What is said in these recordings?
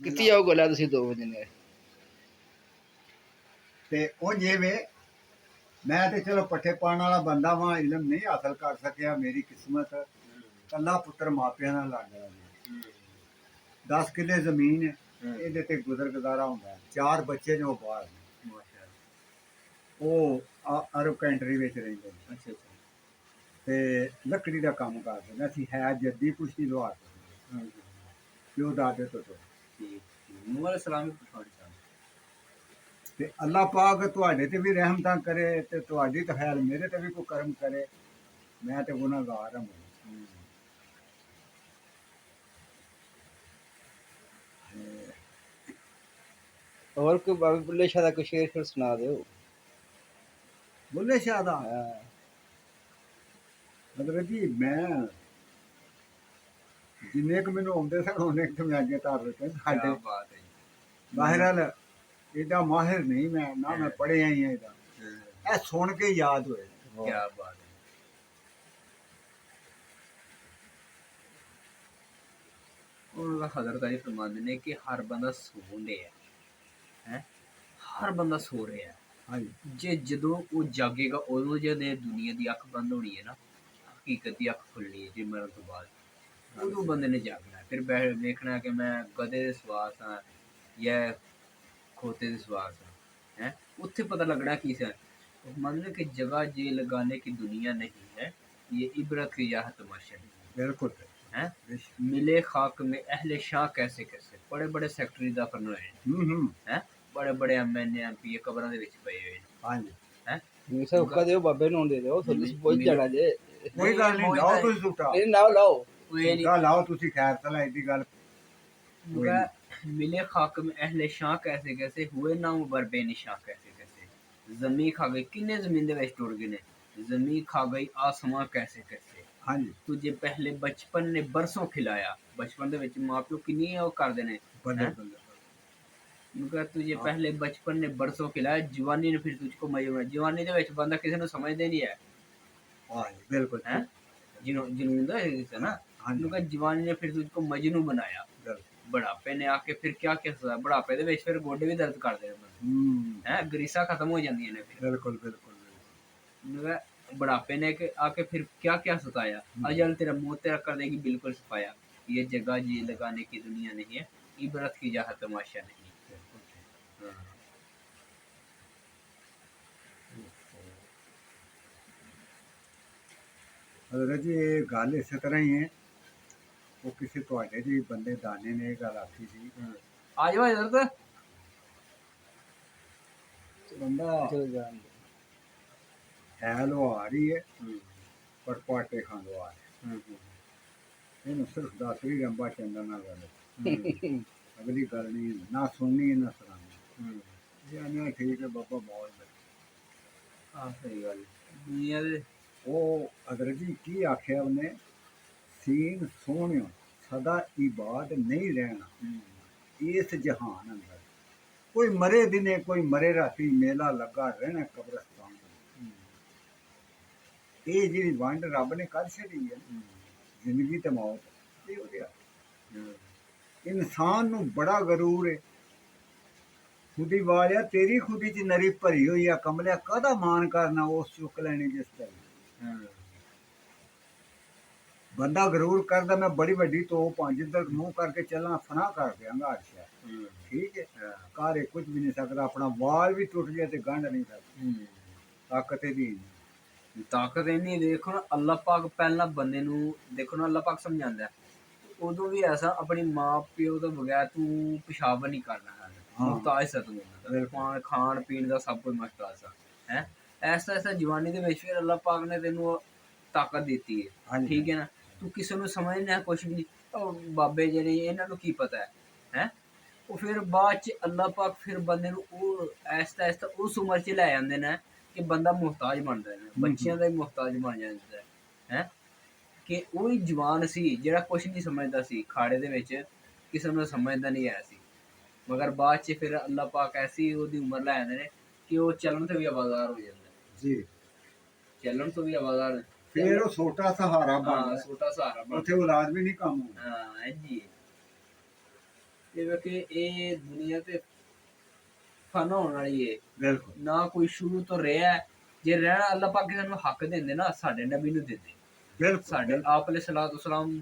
कितनी जाओ गोला तुसी 2 वजन है ते ओ जिवें मैं ते चलो पट्ठे पाने वाला बंदा वां, इलम नहीं हासिल कर सकिया, मेरी किस्मत कल्ला पुत्तर मापियां नाल लग गया। 10 किले जमीन है, ਇਹਦੇ ਤੇ ਗੁਜ਼ਰ ਗੁਜ਼ਾਰਾ ਹੁੰਦਾ ਹੈ। 4 ਬੱਚੇ ਨੇ ਉਹ ਬਾਹਰ ਨੇ, ਉਹ ਅਰਬ ਕੰਟਰੀ ਵਿੱਚ ਰਹਿੰਦੇ ਨੇ। ਅੱਛਾ ਅੱਛਾ। ਤੇ ਲੱਕੜੀ ਦਾ ਕੰਮ ਕਰਦੇ ਨੇ। ਅਸੀਂ ਹੈ ਜੱਦੀ ਪੁਸ਼ਤੀ ਲਵਾ ਕੇ ਪਿਓ ਦਾਦੇ ਤੋਂ ਨੂਹ ਅਲੈਹਿਸ ਸਲਾਮ ਵੀ ਪੁੱਛਾਉਣੀ ਚਾਹੁੰਦੇ ਤੇ ਅੱਲਾਹ ਪਾਕ ਤੁਹਾਡੇ ਤੇ ਵੀ ਰਹਿਮਤਾਂ ਕਰੇ ਤੇ ਤੁਹਾਡੀ ਤਾਂ ਖੈਰ ਮੇਰੇ ਤੇ ਵੀ ਕੋਈ ਕਰਮ ਕਰੇ। ਮੈਂ ਤੇ ਗੁਨਾਹਗਾਰ ਹਾਂ। और कोई बाबे बुल्ले शाह दा कोई शेर फिर सुना दो बुल्ले शाह दा हां मतलब जी मैं जिन्ने क मैनू आउंदे सन उन्ने क मैं अगे धर दित्ते साडे। बात है बहरहाल एडा माहिर नहीं मैं ना, मैं पढ़िया ही है एदा, ए सुन के याद होए। क्या बात है। और हजरत अली फरमाते ने कि हर बंदा सो रहा है, हर बंदा सो रहा है। हाँ जे जदों वो जागेगा उदों जदे दुनिया की अख बंद होनी है ना, हकीकत की अख खुलनी है जी मरण तो बाद। उदों बंदे ने जागना है, फिर देखना है कि मैं गधे दे सवार हाँ या खोते दे सवार हाँ, उत्थे पता लगना की है। मतलब कि जगह जे लगाने की दुनिया नहीं है, ये इबरत की यह तमाशा नहीं है। बिल्कुल हैं मिले खाक में अहले शाह कैसे कैसे बड़े बड़े सैक्टरी दफन हुए हैं, बड़े बड़े एमएनए एमपी कब्रां दे विच पए हुए हाँ जी हैं। नहीं सर का दे बाबे नु दे दो थोड़ी सी पहुंच जाना जे कोई गल नहीं, लाओ तुसी झूठा नहीं ना लाओ झूठा लाओ तुसी, खैर तला एडी गल मिले खाक में अहले शाह कैसे कैसे हुए ना उबर बेनिशां कैसे कैसे जमी खा गई किन्ने जमीन दे विच टुर गए ने, जमी खा गई आसमां कैसे कैसे। हाँ जी तुझे पहले बचपन ने बरसों खिलाया, बचपन दे विच मां प्यो किन्नी ओह करदे ने तुझे पहले बचपन ने बरसों खिलाया, जवानी ने फिर तुझको मजनून, जवानी दे विच बंदा किसी नूं समझदे नहीं है। हाँ जी बिल्कुल हैं जुनून दा है ना। जवानी ने फिर तुझको मजनू बनाया, बुढ़ापे ने आके फिर क्या क्या सजा, बुढ़ापे दे विच फिर गोडे भी दर्द करदे हैं, ग्रीसा खत्म हो जांदियां ने फिर। बिल्कुल बिल्कुल बुढ़ापे ने आके फिर क्या क्या सताया, अजल तेरा मुंह तेरा कर देगी बिल्कुल सफाया। ये जगह जी लगाने की दुनिया नहीं है, इबरत की जहाँ तमाशा नहीं। हजरत जी ये गल इस तरह ही है, वो किसी तुहाडे जी बंदे दाने ने गल आखी सी। आ जाओ हजरत बंदा चलो जान है लोहार ही है पर पाटे खांदो आ है। इन्हू सिर्फ दस भी रंबा चंदा ना गल अगली गल नहीं ना सुननी ना सुनानी। ठीक है बाबा मौज सही गल दुनिया दे वो अदर जी की आख्या उन्हें, सीन सोहणियों सदा इबाद नहीं रहना इस जहान अंदर, कोई मरे दिने कोई मरे राती मेला लगा रहना कब्रस्तान। ये जी वंड रब ने कर छड़ी है, जिंदगी ते मौत ये हो गया। इंसान नू बड़ा गरूर है, खुदी वालिया तेरी खुदी च नरी भरी हुई है, कमलिया काहदा मान करना उस चुक लैनी जिस तरह। बंदा गरूर करदा मैं बड़ी वड्डी तोप हां, जिधर मुंह करके चलना फना कर देंगा हर शय। ठीक है घर कुछ भी नहीं सकता, अपना वाल भी टुट गया तो गंढ नहीं सकता। ताकत दी ताकत इन्नी देखो ना, अल्लाह पाक पहला बंदे नू देखो ना, अल्लाह पाक समझांदा है उदों भी ऐसा अपनी मां प्यो तो बगैर तू पेशाब नहीं करना है, मुहताज सा तू खान पीन का सब कुछ मुहताज सा है। ऐसा ऐसा जवानी दे विच फिर अल्लाह पाक ने तेनू ताकत दी है। ठीक है ना, तू किसी नू समझना है कुछ भी नहीं, बाबे जेहड़े इन्हां नू की पता है वो फिर बाद च अल्लाह पाक फिर बंदे नू आहिस्ता आहिस्ता उस उम्र च लै आंदे ने कि बंदा मुहताज बनदा है, बच्चियां दा मुहताज बन जांदा है कि वही जवान सी जेहड़ा कुछ नहीं समझदा सी, खाड़े दे विच किसे नू समझदा नहीं है सी, मगर बाद च फिर अल्लाह पाक ऐसी ओहदी उम्र लै आंदे ने कि वो चलन तो भी आवाज़दार हो जांदा है जी, चलन तो भी आवाज़दार फिर वो छोटा सहारा बन छोटा सहारा उथे औलाद भी नहीं काम होना। हाँ जी ਜਿਵੇਂ ਕਿ ਇਹ ਦੁਨੀਆ ਤੇ ਫਨਾ ਹੋਣ ਵਾਲੀ ਹੈ, ਬਿਲਕੁਲ ਨਾ ਕੋਈ ਸ਼ੁਰੂ ਤੋਂ ਰਿਹਾ ਹੈ। ਜੇ ਰਹਿਣਾ ਅੱਲਾਹ ਪਾਕ ਸਾਨੂੰ ਹੱਕ ਦਿੰਦੇ ਨਾ, ਸਾਡੇ ਨਬੀ ਨੂੰ ਦਿੰਦੇ, ਬਿਲਕੁਲ ਸਾਡੇ ਬਿਲਕੁਲ ਆਪ ਅਲੈਹਿਸਸਲਾਤੁ ਵਸਸਲਾਮ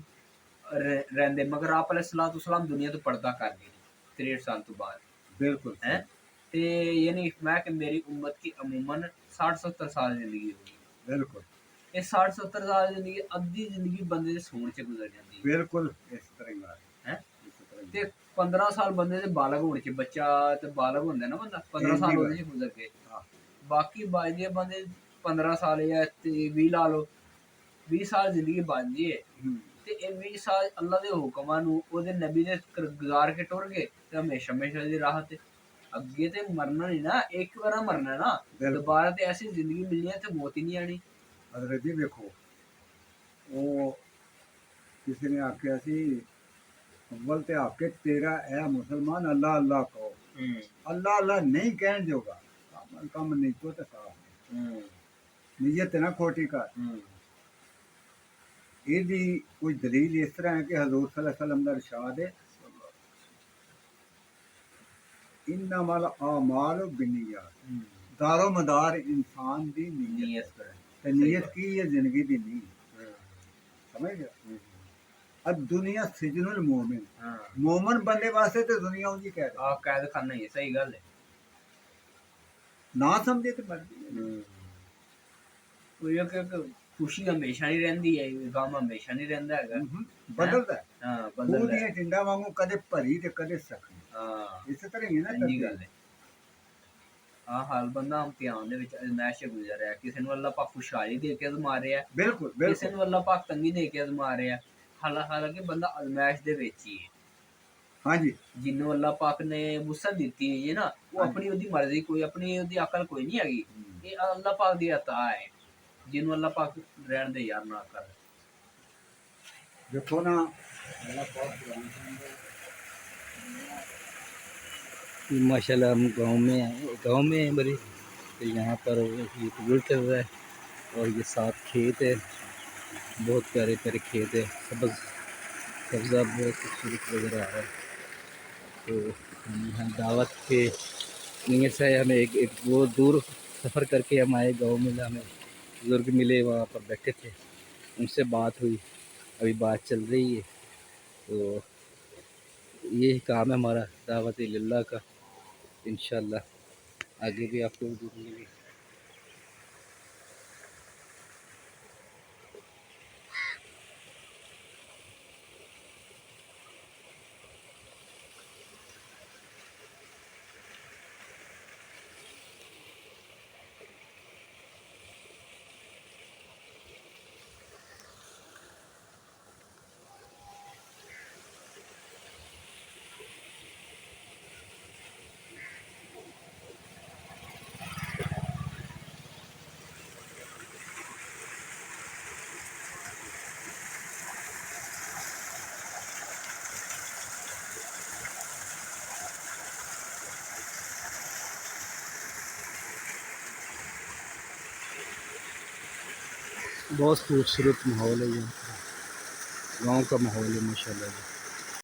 ਰਹਿੰਦੇ, ਮਗਰ ਆਪ ਅਲੈਹਿਸਸਲਾਤੁ ਵਸਸਲਾਮ ਦੁਨੀਆ ਤੋਂ ਪਰਦਾ ਕਰ ਗਏ 63 ਸਾਲ ਤੋਂ ਬਾਅਦ ਬਿਲकुल ਹੈ। ਤੇ ਯਾਨੀ ਮੈਂ ਕਿ ਮੇਰੀ ਉम्मत की अमूमन 60-70 साल ਜ਼ਿੰਦਗੀ ਹੋਗੀ। ਬਿਲकुल ਇਹ 60-70 ਸਾਲ ਜ਼ਿੰਦਗੀ, ਅੱਧੀ ਜ਼ਿੰਦਗੀ ਬੰਦੇ ਦੇ ਸੌਣ 'ਚ ਗੁਜ਼ਰ ਜਾਂਦੀ ਬਿਲकुल ਇਸ ਤਰ੍ਹਾਂ ਹੀ ਬਾਤ ਹੈ। ਇਸ ਤਰ੍ਹਾਂ ਹੀ ਤੇ 15 ਸਾਲ ਬੰਦੇ ਦੇ ਬਾਲਗ ਹੋਣ 'ਚ, ਬੱਚਾ ਤੇ ਬਾਲਗ ਹੁੰਦਾ ਨਾ ਬੰਦਾ, 15 ਸਾਲ ਉਹਦੇ 'ਚ ਗੁਜ਼ਰ ਗਏ। ਹਾਂ ਬਾਕੀ ਬਚਦੇ ਬੰਦੇ 15 ਸਾਲ ਜਾਂ 20 ਲਾ ਲਓ, 20 ਸਾਲ ਜ਼ਿੰਦਗੀ ਬਚਦੀ ਹੈ। ਹੂੰ, ਤੇ ਇਹ 20 ਸਾਲ ਅੱਲਾ ਦੇ ਹੁਕਮਾਂ ਨੂੰ, ਉਹਦੇ ਨਬੀ ਨੇ ਗੁਜ਼ਾਰ ਕੇ ਟੁਰ ਗਏ ਤੇ ਹਮੇਸ਼ਾ ਹਮੇਸ਼ਾ ਦੀ ਰਾਹ ਤੇ। ਅੱਗੇ ਤੇ ਮਰਨਾ ਨਹੀਂ ਨਾ, ਇੱਕ ਵਾਰ ਮਰਨਾ ਨਾ, ਬਿਲਕੁਲ। ਦੁਬਾਰਾ ਤੇ ਐਸੀ ਜ਼ਿੰਦਗੀ ਮਿਲਣੀ ਹੈ ਤੇ ਮੌਤ ਹੀ ਨਹੀਂ ਆਣੀ। ਹਜ਼ਰਤ ਜੀ ਵੇਖੋ, ਉਹ ਕਿਸੇ ਨੇ ਆਖਿਆ ਸੀ ਅਵਲ ਤੇ ਆਕੇ ਤੇਰਾ ਐ ਮੁਸਲਮਾਨ ਅੱਲਾ ਅੱਲਾ ਕਹੋ। ਅੱਲਾ ਅੱਲਾ ਨਹੀਂ ਕਹਿਣ ਜੋਗਾ ਕੰਮ ਨਹੀਂ ਕੋ ਤੇ ਸਾਫ ਨੀਅਤ ਨਾ ਖੋਟੀ ਕਰ। ਇਹਦੀ ਕੋਈ ਦਲੀਲ ਇਸ ਤਰ੍ਹਾਂ ਹੈ ਕਿ ਹਜ਼ੂਰ ਸੱਲੱਲਾਹੁ ਅਲੈਹਿ ਵਸੱਲਮ ਦਾ ਇਰਸ਼ਾਦ ਹੈ, ਇਨਮਲ ਆਮਾਲ ਬਿੰਨੀਆਤ, ਦਾਰੋ ਮਦਾਰ ਇਨਸਾਨ ਦੀ ਨੀਅਤ ਤੇ ਨੀਅਤ ਕੀ ਹੈ ਜ਼ਿੰਦਗੀ ਦੀ ਨੀਂਹ। ਸਮਝ ਗਿਆ। अब दुनिया सिजनुल मोमिन, मोमन बनने वास्ते तो दुनिया उनकी कह रही आप कैद खाना ही है, सही गल है। ना समझे तो मर्जी खुशी हमेशा नहीं रहती है, गम हमेशा नहीं रहता है, बदलता है। हाँ खूह बदलता ਦੀਆਂ है। ਟਿੰਡਾਂ ਵਾਂਗੂ ਕਦੇ ਭਰੀ ਤੇ ਕਦੇ ਸਖਣੀ, हाँ ਇਸੇ ਤਰ੍ਹਾਂ ਹੀ ਹੈ ਨਾ ਇੰਨੀ ਧਰਤੀ। ਗੱਲ ਹੈ। ਹਾਂ ਹਾਲ ਬੰਦਾ ਇਮਤਿਹਾਨ ਦੇ ਵਿੱਚ ਅਜ਼ਮਾਇਸ਼ 'ਚ ਗੁਜ਼ਰ ਰਿਹਾ, ਕਿਸੇ ਨੂੰ ਅੱਲਾਹ ਪਾਕ ਖੁਸ਼ਹਾਲੀ ਦੇ ਕੇ ਅਜ਼ਮਾ ਰਿਹਾ, ਬਿਲਕੁਲ ਕਿਸੇ ਬਿਲਕੁਲ ਨੂੰ ਅੱਲਾਹ ਪਾਕ ਤੰਗੀ ਦੇ ਕੇ ਅਜ਼ਮਾ ਰਿਹਾ। ਹਾਲਾਂਕਿ ਬੰਦਾ ਅਜ਼ਮਾਇਸ਼ ਦੇ ਵਿੱਚ ਹੀ ਹੈ। ਹਾਂਜੀ ਜਿਹਨੂੰ ਅੱਲਾਹ ਪਾਕ ਨੇ ਵੁਸਅਤ ਦਿੱਤੀ ਹੋਈ ਹੈ ਨਾ, ਉਹ ਹਾਂਜੀ। ਆਪਣੀ ਉਹਦੀ ਮਰਜ਼ੀ, ਕੋਈ ਆਪਣੀ ਉਹਦੀ ਅਕਲ ਕੋਈ ਨਹੀਂ ਹੈਗੀ। ਇਹ ਅੱਲਾਹ ਪਾਕ ਦੀ ਅਤਾ ਹੈ, ਜਿਹਨੂੰ ਅੱਲਾਹ ਪਾਕ ਰਹਿਣ ਦੇ ਯਾਰ ਨਾ ਕਰ। देखो ना अल्लाह पाक कुरान के अंदर माशाल्लाह हम गांव में हैं, गांव में हैं बड़ी। तो यहाँ पर ये पुल चल रहा है और ये साथ खेत है, बहुत प्यारे प्यारे खेत है, सब्जा बहुत खूबसूरत नज़र आ रहा है। तो हम यहाँ दावत के नीयत से हमें एक बहुत दूर सफ़र करके हम आए गांव में, हमें बुज़ुर्ग मिले, वहाँ पर बैठे थे, उनसे बात हुई, अभी बात चल रही है। तो ये काम है हमारा दावत इल्लल्लाह का, इंशाअल्लाह आगे भी आपको मिलेंगे। बहुत खूबसूरत माहौल है, यहाँ गांव का माहौल है माशाल्लाह।